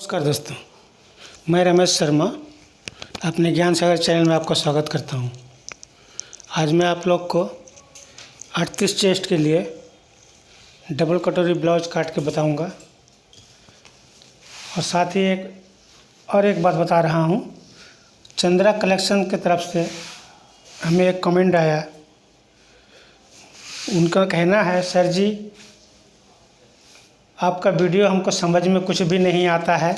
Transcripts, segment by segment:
नमस्कार दोस्तों, मैं रमेश शर्मा अपने ज्ञान सागर चैनल में आपका स्वागत करता हूं। आज मैं आप लोग को 38 चेस्ट के लिए डबल कटोरी ब्लाउज काट के बताऊंगा और साथ ही एक बात बता रहा हूं। चंद्रा कलेक्शन की तरफ से हमें एक कमेंट आया। उनका कहना है, सर जी आपका वीडियो हमको समझ में कुछ भी नहीं आता है,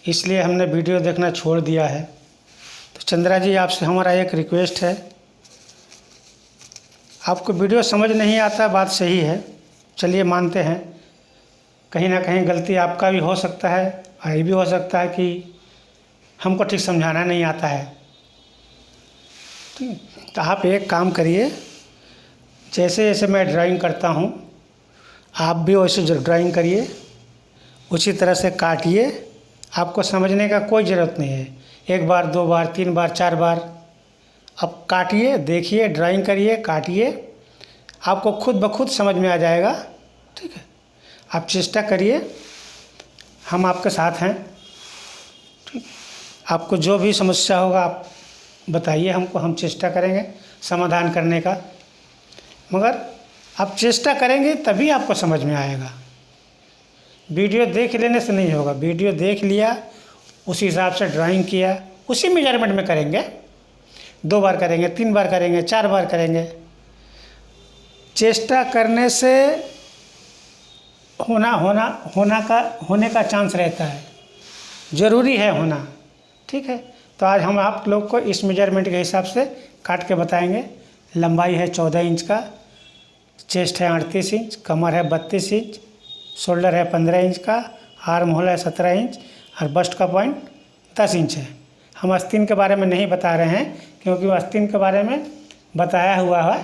इसलिए हमने वीडियो देखना छोड़ दिया है। तो चंद्रा जी, आपसे हमारा एक रिक्वेस्ट है, आपको वीडियो समझ नहीं आता, बात सही है, चलिए मानते हैं कहीं ना कहीं गलती आपका भी हो सकता है और ये भी हो सकता है कि हमको ठीक समझाना नहीं आता है। तो आप एक काम करिए, जैसे जैसे मैं ड्राइंग करता हूँ आप भी वैसे ड्राइंग करिए, उसी तरह से काटिए। आपको समझने का कोई ज़रूरत नहीं है, एक बार, दो बार, तीन बार, चार बार अब काटिए, देखिए, ड्राइंग करिए, काटिए, आपको खुद ब खुद समझ में आ जाएगा। ठीक है, आप चेष्टा करिए, हम आपके साथ हैं। ठीक, आपको जो भी समस्या होगा आप बताइए हमको, हम चेष्टा करेंगे समाधान करने का। मगर आप चेष्टा करेंगे तभी आपको समझ में आएगा। वीडियो देख लेने से नहीं होगा, वीडियो देख लिया, उसी हिसाब से ड्राइंग किया, उसी मेजरमेंट में करेंगे, 2 बार करेंगे, 3 बार करेंगे, 4 बार करेंगे। चेष्टा करने से होने का चांस रहता है, ज़रूरी है होना। ठीक है, तो आज हम आप लोग को इस मेजरमेंट के हिसाब से काट के बताएंगे। लंबाई है 14 इंच का, चेस्ट है 38 इंच, कमर है 32 इंच, शोल्डर है 15 इंच का, आर्म होल है 17 इंच और बस्ट का पॉइंट 10 इंच है। हम आस्तीन के बारे में नहीं बता रहे हैं क्योंकि आस्तीन के बारे में बताया हुआ है,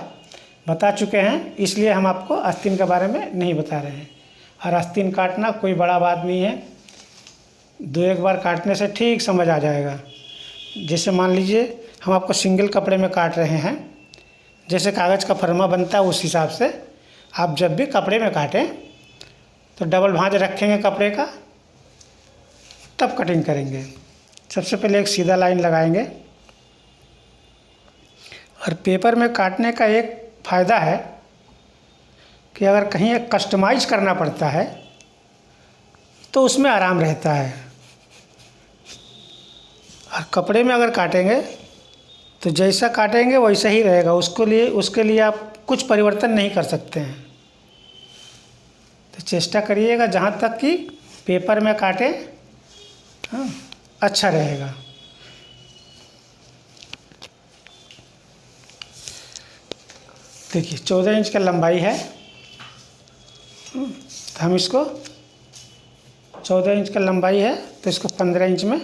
बता चुके हैं, इसलिए हम आपको आस्तीन के बारे में नहीं बता रहे हैं। और आस्तीन काटना कोई बड़ा बात नहीं है, 2-1 बार काटने से ठीक समझ आ जाएगा। जैसे मान लीजिए हम आपको सिंगल कपड़े में काट रहे हैं, जैसे कागज़ का फरमा बनता है उस हिसाब से आप जब भी कपड़े में काटें तो डबल भांज रखेंगे कपड़े का, तब कटिंग करेंगे। सबसे पहले एक सीधा लाइन लगाएंगे। और पेपर में काटने का एक फ़ायदा है कि अगर कहीं एक कस्टमाइज करना पड़ता है तो उसमें आराम रहता है। और कपड़े में अगर काटेंगे तो जैसा काटेंगे वैसा ही रहेगा, उसके लिए आप कुछ परिवर्तन नहीं कर सकते हैं। तो चेष्टा करिएगा जहाँ तक कि पेपर में काटें, हाँ, अच्छा रहेगा। देखिए 14 इंच का लंबाई है, तो हम इसको 14 इंच का लंबाई है तो इसको 15 इंच में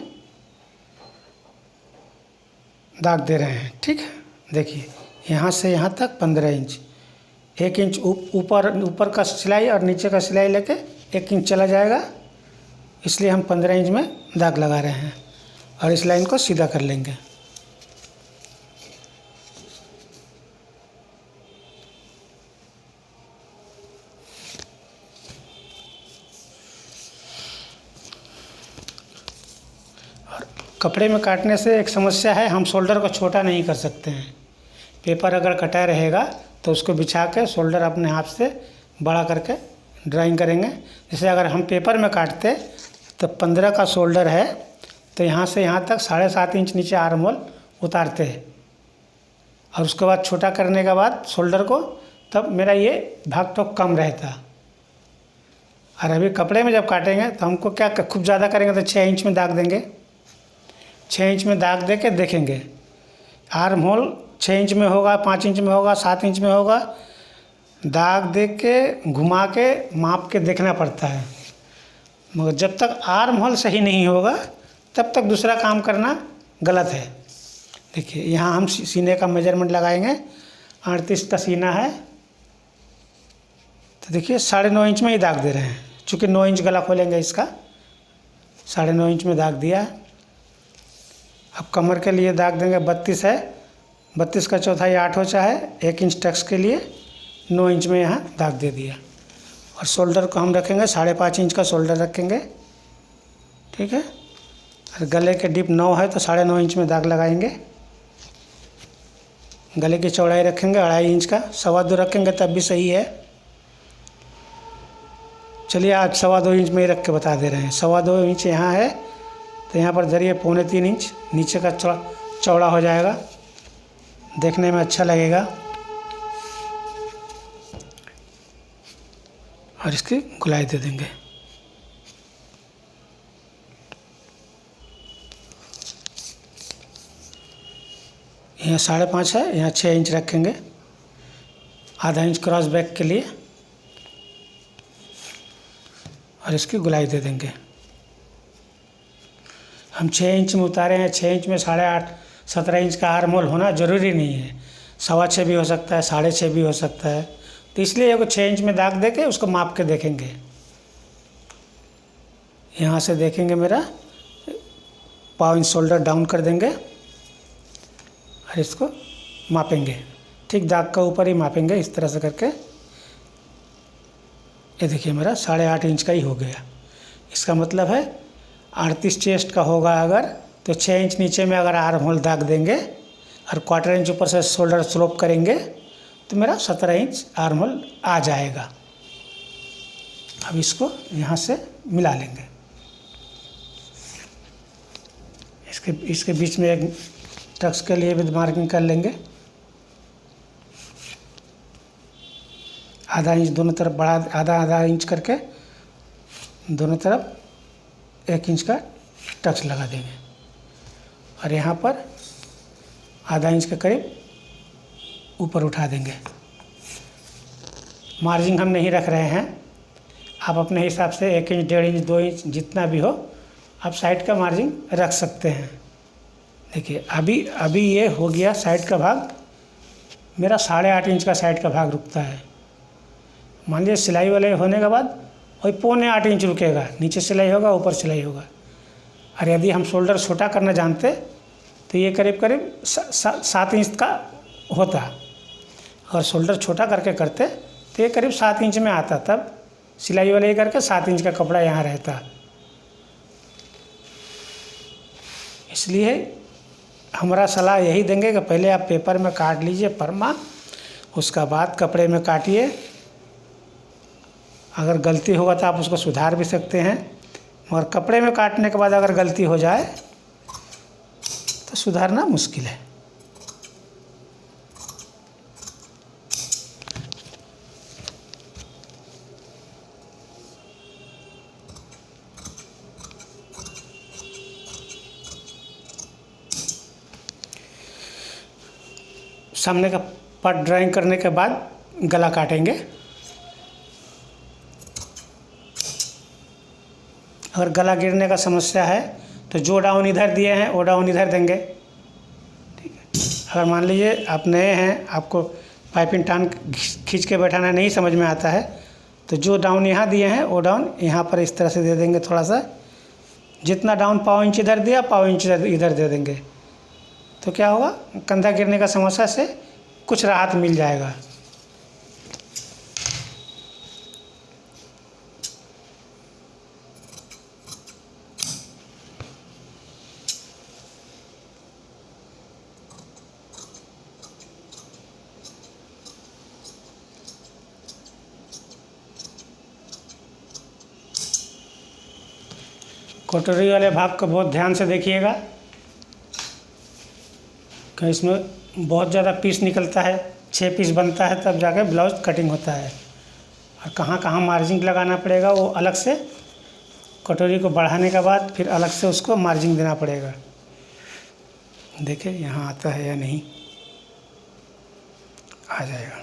दाग दे रहे हैं। ठीक है, देखिए यहाँ से यहाँ तक 15 इंच, 1 इंच ऊपर का सिलाई और नीचे का सिलाई लेके 1 इंच चला जाएगा, इसलिए हम 15 इंच में दाग लगा रहे हैं। और इस लाइन को सीधा कर लेंगे। कपड़े में काटने से एक समस्या है, हम शोल्डर को छोटा नहीं कर सकते हैं। पेपर अगर कटा रहेगा तो उसको बिछा के शोल्डर अपने हाथ से बड़ा करके ड्राइंग करेंगे। जैसे अगर हम पेपर में काटते तो 15 का शोल्डर है तो यहाँ से यहाँ तक 7.5 इंच नीचे आर्म होल उतारते हैं, और उसके बाद छोटा करने के बाद शोल्डर को, तब मेरा ये भाग तो कम रहता। और अभी कपड़े में जब काटेंगे तो हमको क्या खूब ज़्यादा करेंगे तो 6 इंच में दाग देंगे। 6 इंच में दाग दे के देखेंगे, आर्म होल 6 इंच में होगा, 5 इंच में होगा, 7 इंच में होगा, दाग दे के घुमा के माप के देखना पड़ता है। मगर जब तक आर्म होल सही नहीं होगा तब तक दूसरा काम करना गलत है। देखिए यहाँ हम सीने का मेजरमेंट लगाएंगे, 38 का सीना है तो देखिए 9.5 इंच में ही दाग दे रहे हैं, चूँकि 9 इंच गला खोलेंगे इसका, 9.5 इंच में दाग दिया। अब कमर के लिए दाग देंगे, 32 है, 32 का चौथाई 8 हो, चाहे 1 इंच टक्स के लिए 9 इंच में यहाँ दाग दे दिया। और शोल्डर को हम रखेंगे 5.5 इंच का शोल्डर रखेंगे। ठीक है। और गले के डिप 9 है तो 9.5 इंच में दाग लगाएंगे। गले की चौड़ाई रखेंगे 2.5 इंच का, 2.25 रखेंगे तब भी सही है। चलिए आज 2.25 इंच में ही रख के बता दे रहे हैं। 2.25 इंच यहाँ है तो यहाँ पर धरिए 3.25 इंच नीचे का चौड़ा हो जाएगा, देखने में अच्छा लगेगा। और इसकी गुलाई दे देंगे। यहाँ 5.5 है, यहाँ 6 इंच रखेंगे, आधा इंच क्रॉस बैक के लिए। और इसकी गुलाई दे देंगे। हम 6 इंच में उतारे हैं, 6 इंच में 8.5 17 इंच का आर्म होल होना ज़रूरी नहीं है, 6.25 भी हो सकता है, 6.5 भी हो सकता है। तो इसलिए एगो 6 इंच में दाग दे के उसको माप के देखेंगे। यहाँ से देखेंगे मेरा 1.5 इंच शोल्डर डाउन कर देंगे और इसको मापेंगे, ठीक दाग का ऊपर ही मापेंगे इस तरह से करके। ये देखिए मेरा 8.5 इंच का ही हो गया। इसका मतलब है 38 चेस्ट का होगा अगर, तो 6 इंच नीचे में अगर आर्म होल दाग देंगे और 1/4 इंच ऊपर से शोल्डर स्लोप करेंगे तो मेरा 17 इंच आर्म होल आ जाएगा। अब इसको यहाँ से मिला लेंगे। इसके बीच में एक टक्स के लिए भी मार्किंग कर लेंगे। आधा इंच दोनों तरफ बढ़ा, आधा इंच करके दोनों तरफ 1 इंच का टक्स लगा देंगे। और यहाँ पर आधा इंच के करीब ऊपर उठा देंगे। मार्जिन हम नहीं रख रहे हैं, आप अपने हिसाब से 1 इंच 1.5 इंच 2 इंच जितना भी हो आप साइड का मार्जिन रख सकते हैं। देखिए अभी ये हो गया साइड का भाग, मेरा 8.5 इंच का साइड का भाग रुकता है। मान लीजिए सिलाई वाले होने के बाद वही 7.25 इंच रुकेगा, नीचे सिलाई होगा ऊपर सिलाई होगा। और यदि हम शोल्डर छोटा करना जानते तो ये करीब 7 इंच का होता, और शोल्डर छोटा करके करते तो ये करीब 7 इंच में आता, तब सिलाई वाले करके 7 इंच का कपड़ा यहाँ रहता। इसलिए हमारा सलाह यही देंगे कि पहले आप पेपर में काट लीजिए परमा, उसका बाद कपड़े में काटिए। अगर गलती होगा तो आप उसको सुधार भी सकते हैं, मगर कपड़े में काटने के बाद अगर गलती हो जाए तो सुधारना मुश्किल है। सामने का पार्ट ड्राइंग करने के बाद गला काटेंगे। अगर गला गिरने का समस्या है तो जो डाउन इधर दिए हैं वो डाउन इधर देंगे, ठीक है। अगर मान लीजिए आप नए हैं, आपको पाइपिंग टान खींच के बैठाना नहीं समझ में आता है, तो जो डाउन यहाँ दिए हैं वो डाउन यहाँ पर इस तरह से दे देंगे। थोड़ा सा जितना डाउन 1/4 इंच इधर दिया 1/4 इंच इधर दे देंगे, तो क्या होगा, कंधा गिरने का समस्या से कुछ राहत मिल जाएगा। कटोरी वाले भाग को बहुत ध्यान से देखिएगा कि इसमें बहुत ज़्यादा पीस निकलता है, 6 पीस बनता है तब जाके ब्लाउज कटिंग होता है। और कहाँ कहाँ मार्जिन लगाना पड़ेगा वो अलग से, कटोरी को बढ़ाने के बाद फिर अलग से उसको मार्जिन देना पड़ेगा। देखिए यहाँ आता है या नहीं, आ जाएगा।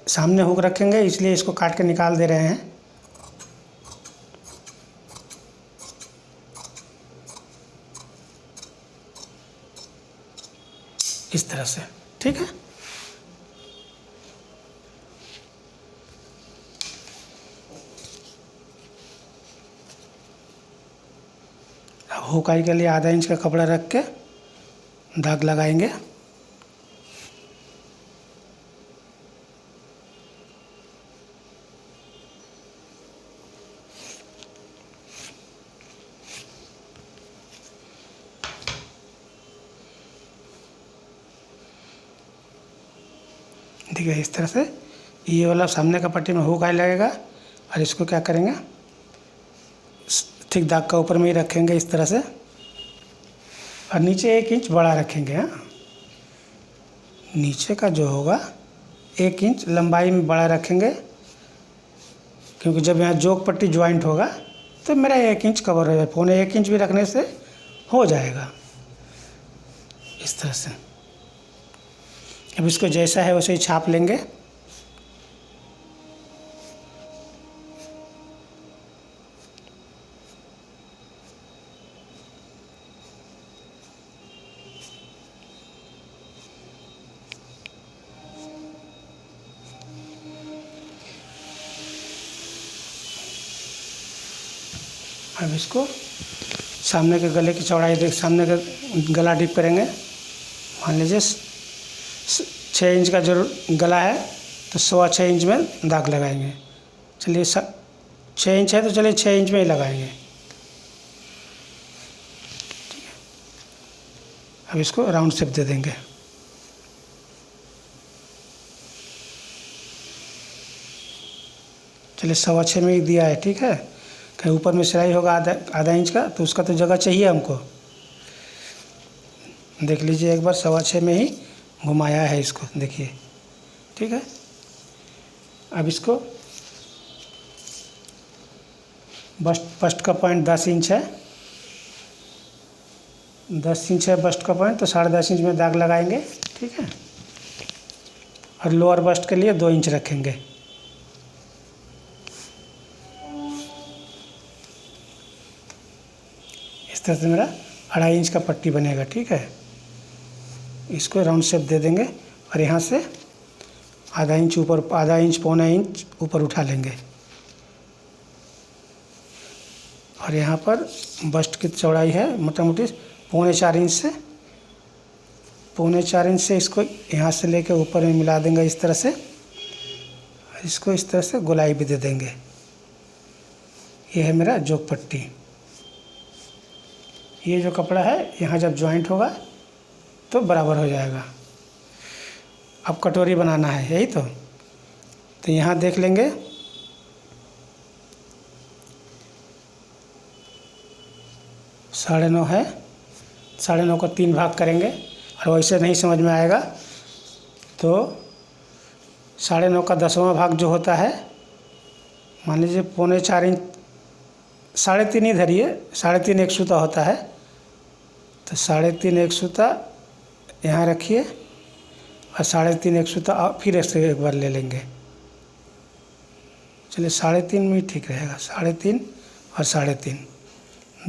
सामने हुक रखेंगे इसलिए इसको काट के निकाल दे रहे हैं। इस तरह से, ठीक है। अब हुकाई के लिए आधा इंच का कपड़ा रख के दाग लगाएंगे। देखिए इस तरह से ये वाला सामने का पट्टी में हुक आई लगेगा और इसको क्या करेंगे ठीक दाग का ऊपर में ही रखेंगे इस तरह से और नीचे 1 इंच बड़ा रखेंगे। हाँ, नीचे का जो होगा 1 इंच लंबाई में बड़ा रखेंगे, क्योंकि जब यहाँ जोक पट्टी ज्वाइंट होगा तो मेरा 1 इंच कवर हो जाएगा। 1.25 इंच भी रखने से हो जाएगा इस तरह से। अब इसको जैसा है वैसे ही छाप लेंगे। अब इसको सामने के गले की चौड़ाई देख, सामने का गला डिप करेंगे। मान लीजिए 6 इंच का जो गला है तो 6.25 इंच में दाग लगाएंगे। चलिए 6 इंच है तो चलिए 6 इंच में ही लगाएंगे। ठीक है, अब इसको राउंड शेप दे देंगे। चलिए 6.25 में ही दिया है। ठीक है, कहीं ऊपर में सिलाई होगा आधा इंच का तो उसका तो जगह चाहिए हमको। देख लीजिए एक बार 6.25 में ही घुमाया है इसको, देखिए। ठीक है, अब इसको बस्ट का पॉइंट 10 इंच है, 10 इंच है बस्ट का पॉइंट, तो 10.5 इंच में दाग लगाएंगे। ठीक है, और लोअर बस्ट के लिए 2 इंच रखेंगे। इस तरह से मेरा 2.5 इंच का पट्टी बनेगा। ठीक है, इसको राउंड शेप दे देंगे और यहाँ से आधा इंच ऊपर, आधा इंच 1.25 इंच ऊपर उठा लेंगे। और यहाँ पर बस्ट की चौड़ाई है मोटा मोटी 3.25 इंच से, 3.25 इंच से इसको यहाँ से लेके ऊपर में मिला देंगे इस तरह से। इसको इस तरह से गोलाई भी दे देंगे। ये है मेरा जोक पट्टी। ये जो कपड़ा है यहाँ जब जॉइंट होगा तो बराबर हो जाएगा। अब कटोरी बनाना है, यही तो यहाँ देख लेंगे। साढ़े 9 है, 9.5 का 3 भाग करेंगे। और वैसे नहीं समझ में आएगा तो 9.5 का 10वां भाग जो होता है, मान लीजिए 3.25 इंच, 3.5 ही धरिए, 3.5 एक सूता होता है, तो 3.5 एक सूता यहाँ रखिए और 3.5 एक सूता फिर ऐसे एक बार ले लेंगे। चलिए 3.5 में ही ठीक रहेगा। 3.5 और 3.5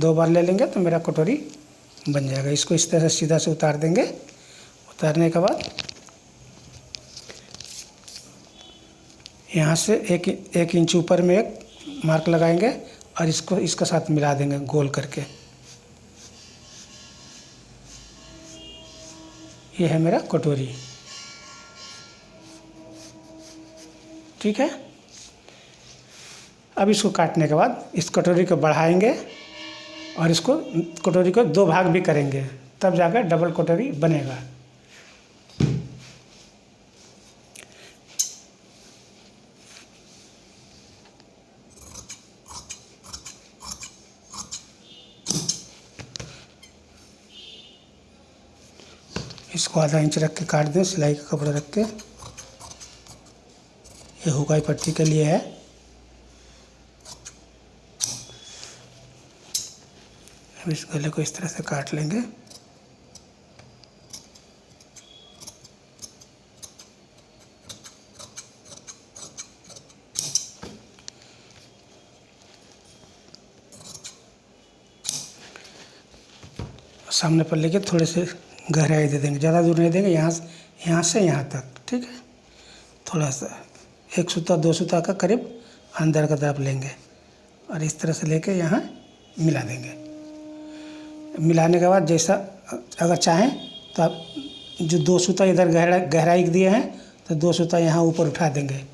2 बार ले लेंगे तो मेरा कटोरी बन जाएगा। इसको इस तरह से सीधा से उतार देंगे। उतारने के बाद यहाँ से एक इंच ऊपर में एक मार्क लगाएंगे और इसको इसके साथ मिला देंगे गोल करके। ये है मेरा कटोरी। ठीक है, अब इसको काटने के बाद इस कटोरी को बढ़ाएंगे और इसको कटोरी को 2 भाग भी करेंगे, तब जाकर डबल कटोरी बनेगा। इसको आधा इंच रख के काट दें, सिलाई का कपड़ा रख के। ये हुकाई पट्टी के लिए है। अब इस गले को इस तरह से काट लेंगे। सामने पर लेके थोड़े से गहराई दे देंगे, ज़्यादा दूर नहीं देंगे, यहाँ से यहाँ तक। ठीक है, थोड़ा सा 1 सूता 2 सूता का करीब अंदर का तरफ लेंगे और इस तरह से लेके यहाँ मिला देंगे। मिलाने के बाद जैसा अगर चाहें तो आप जो 2 सूता इधर गहराई दिए हैं तो 2 सूता यहाँ ऊपर उठा देंगे।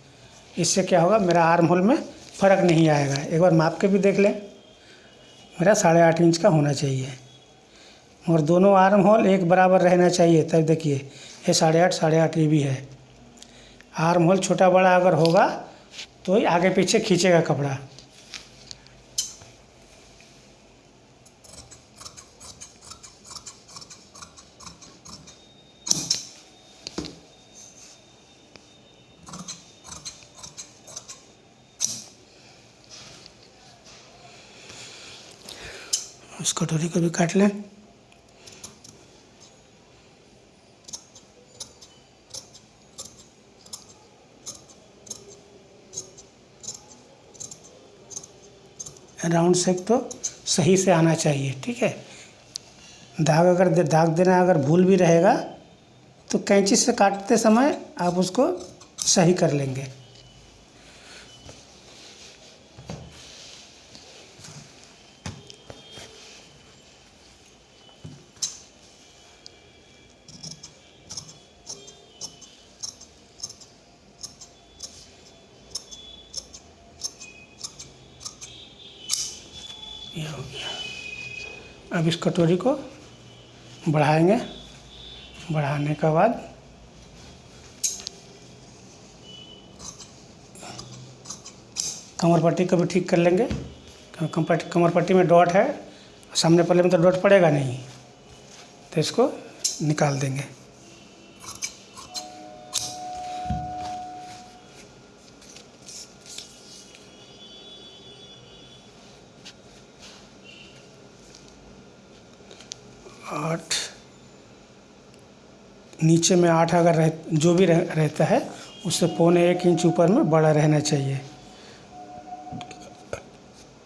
इससे क्या होगा, मेरा आर्म होल में फ़र्क नहीं आएगा। एक बार माप के भी देख लें, मेरा 8.5 इंच का होना चाहिए और दोनों आर्म होल एक बराबर रहना चाहिए। तब देखिए ये 8.5 ये भी है। आर्म होल छोटा बड़ा अगर होगा तो ही आगे पीछे खींचेगा कपड़ा। उस कटोरी को भी काट लें। राउंड शेप तो सही से आना चाहिए, ठीक है। दाग देना अगर भूल भी रहेगा तो कैंची से काटते समय आप उसको सही कर लेंगे। ये हो गया। अब इस कटोरी को बढ़ाएंगे। बढ़ाने के बाद कमर पट्टी को भी ठीक कर लेंगे। कमर पट्टी में डॉट है, सामने पल्ले में तो डॉट पड़ेगा नहीं, तो इसको निकाल देंगे। आठ नीचे में 8 अगर जो भी रहता है उससे 1.25 इंच ऊपर में बड़ा रहना चाहिए,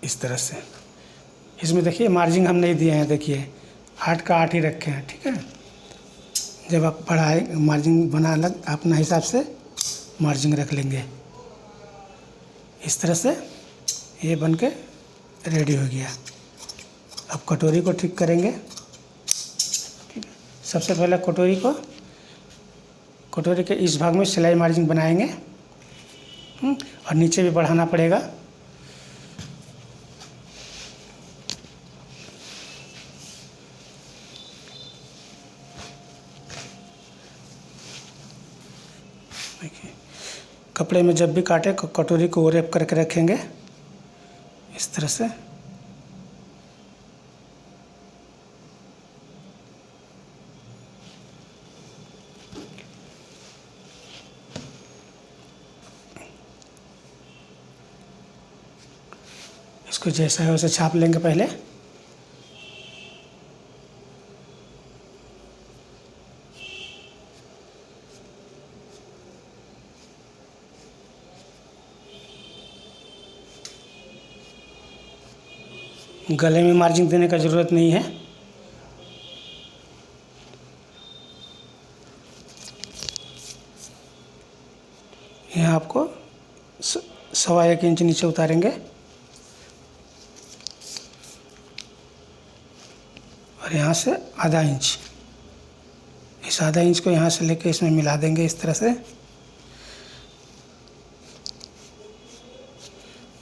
इस तरह से। इसमें देखिए मार्जिंग हम नहीं दिए हैं, देखिए 8 का 8 ही रखे हैं, ठीक है। जब आप बढ़ाए मार्जिंग बना अलग अपना हिसाब से मार्जिंग रख लेंगे। इस तरह से ये बन के रेडी हो गया। अब कटोरी को ठीक करेंगे। सबसे पहले कटोरी के इस भाग में सिलाई मार्जिंग बनाएंगे और नीचे भी बढ़ाना पड़ेगा। देखिए कपड़े में जब भी काटे कटोरी को रैप करके रखेंगे इस तरह से। इसको जैसा है वैसे छाप लेंगे पहले। गले में मार्जिंग देने का ज़रूरत नहीं है। यहाँ आपको 1.25 इंच नीचे उतारेंगे और यहाँ से आधा इंच, इस आधा इंच को यहाँ से लेके इसमें मिला देंगे इस तरह से।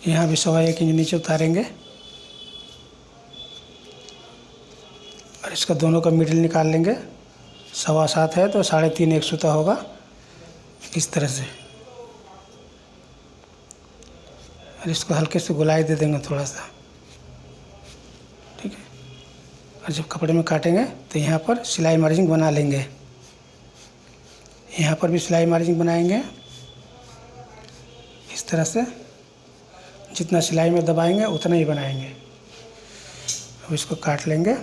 यहाँ भी 1.25 इंच नीचे उतारेंगे और इसका दोनों का मिडिल निकाल लेंगे। 7.25 है तो 3.5 एक सूता होगा, इस तरह से। और इसको हल्के से गोलाई दे देंगे थोड़ा सा, ठीक है। और जब कपड़े में काटेंगे तो यहाँ पर सिलाई मार्जिंग बना लेंगे। यहाँ पर भी सिलाई मार्जिंग बनाएंगे इस तरह से। जितना सिलाई में दबाएंगे उतना ही बनाएंगे। अब इसको काट लेंगे।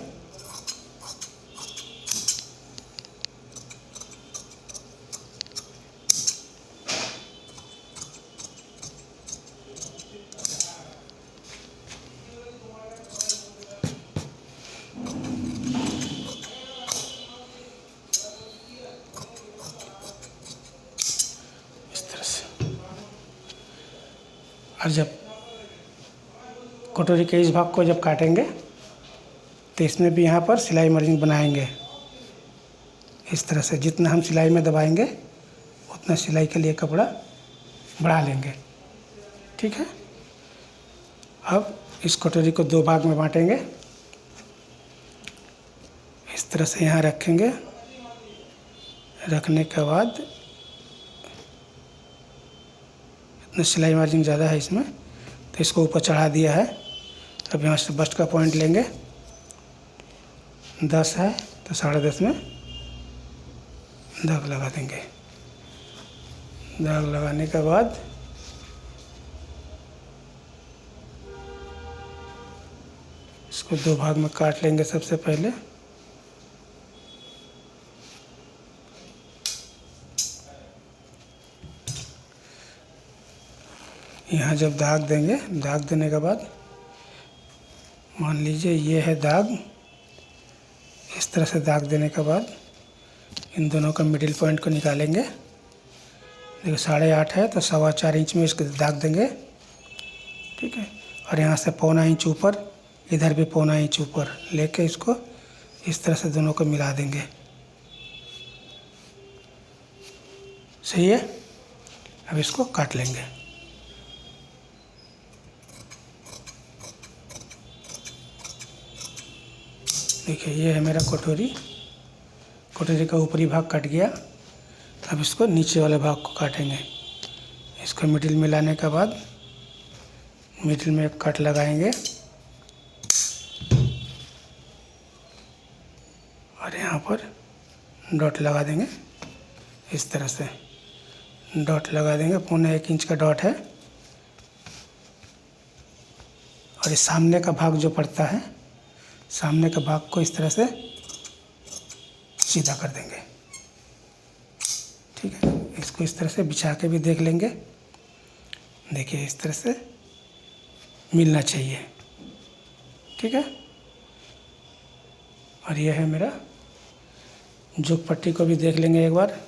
और जब कटोरी के इस भाग को जब काटेंगे तो इसमें भी यहाँ पर सिलाई मार्जिंग बनाएंगे इस तरह से। जितना हम सिलाई में दबाएंगे उतना सिलाई के लिए कपड़ा बढ़ा लेंगे, ठीक है। अब इस कटोरी को 2 भाग में बांटेंगे। इस तरह से यहाँ रखेंगे। रखने के बाद सिलाई मार्जिन ज़्यादा है इसमें, तो इसको ऊपर चढ़ा दिया है। अब यहाँ से बस्ट का पॉइंट लेंगे, 10 है तो 10.5 में दाग लगा देंगे। दाग लगाने के बाद इसको 2 भाग में काट लेंगे। सबसे पहले यहाँ जब दाग देंगे, दाग देने के बाद मान लीजिए ये है दाग, इस तरह से दाग देने के बाद इन दोनों का मिडिल पॉइंट को निकालेंगे। देखिए 8.5 है तो 4.25 इंच में इसको दाग देंगे, ठीक है। और यहाँ से 1.25 इंच ऊपर, इधर भी 1.25 इंच ऊपर लेके इसको इस तरह से दोनों को मिला देंगे। सही है। अब इसको काट लेंगे। देखिए ये है मेरा कटोरी का ऊपरी भाग कट गया। अब इसको नीचे वाले भाग को काटेंगे। इसको मिडिल में लाने के बाद मिडिल में एक कट लगाएंगे और यहाँ पर डॉट लगा देंगे। इस तरह से डॉट लगा देंगे, 1.25 इंच का डॉट है। और इस सामने का भाग जो पड़ता है, सामने के भाग को इस तरह से सीधा कर देंगे, ठीक है। इसको इस तरह से बिछा के भी देख लेंगे। देखिए इस तरह से मिलना चाहिए, ठीक है। और यह है मेरा जोक पट्टी को भी देख लेंगे एक बार।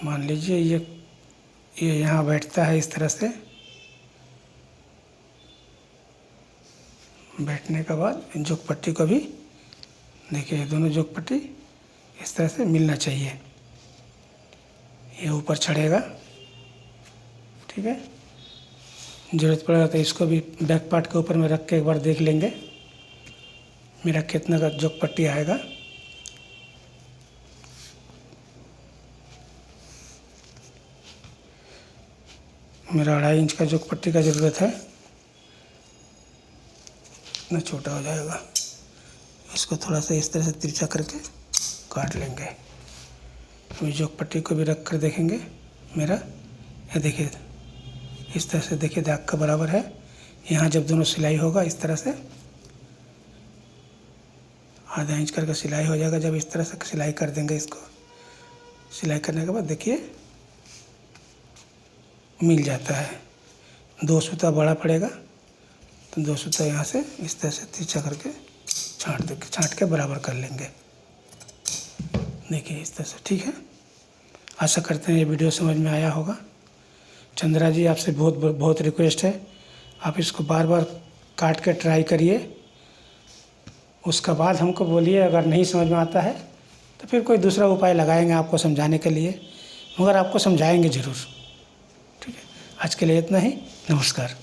मान लीजिए ये यहाँ बैठता है इस तरह से। बैठने के बाद जोक पट्टी को भी देखिए, दोनों जोक पट्टी इस तरह से मिलना चाहिए। ये ऊपर चढ़ेगा, ठीक है। ज़रूरत पड़ेगा तो इसको भी बैक पार्ट के ऊपर में रख के एक बार देख लेंगे मेरा कितना का जोक पट्टी आएगा। मेरा 2.5 इंच का जोक पट्टी का ज़रूरत है, इतना छोटा हो जाएगा। इसको थोड़ा सा इस तरह से तिरछा करके काट लेंगे। अभी जोक पट्टी को भी रख कर देखेंगे मेरा, ये देखिए इस तरह से, देखिए दाग का बराबर है। यहाँ जब दोनों सिलाई होगा इस तरह से 1/2 इंच करके सिलाई हो जाएगा। जब इस तरह से सिलाई कर देंगे, इसको सिलाई करने के बाद देखिए मिल जाता है। 2 सूता बड़ा पड़ेगा तो 2 सूता यहाँ से इस तरह से तिरछा करके छाँट के बराबर कर लेंगे। देखिए इस तरह से, ठीक है। आशा करते हैं ये वीडियो समझ में आया होगा। चंद्रा जी आपसे बहुत रिक्वेस्ट है, आप इसको बार बार काट के ट्राई करिए, उसके बाद हमको बोलिए। अगर नहीं समझ में आता है तो फिर कोई दूसरा उपाय लगाएंगे आपको समझाने के लिए, मगर आपको समझाएंगे ज़रूर, ठीक है। आज के लिए इतना ही। नमस्कार।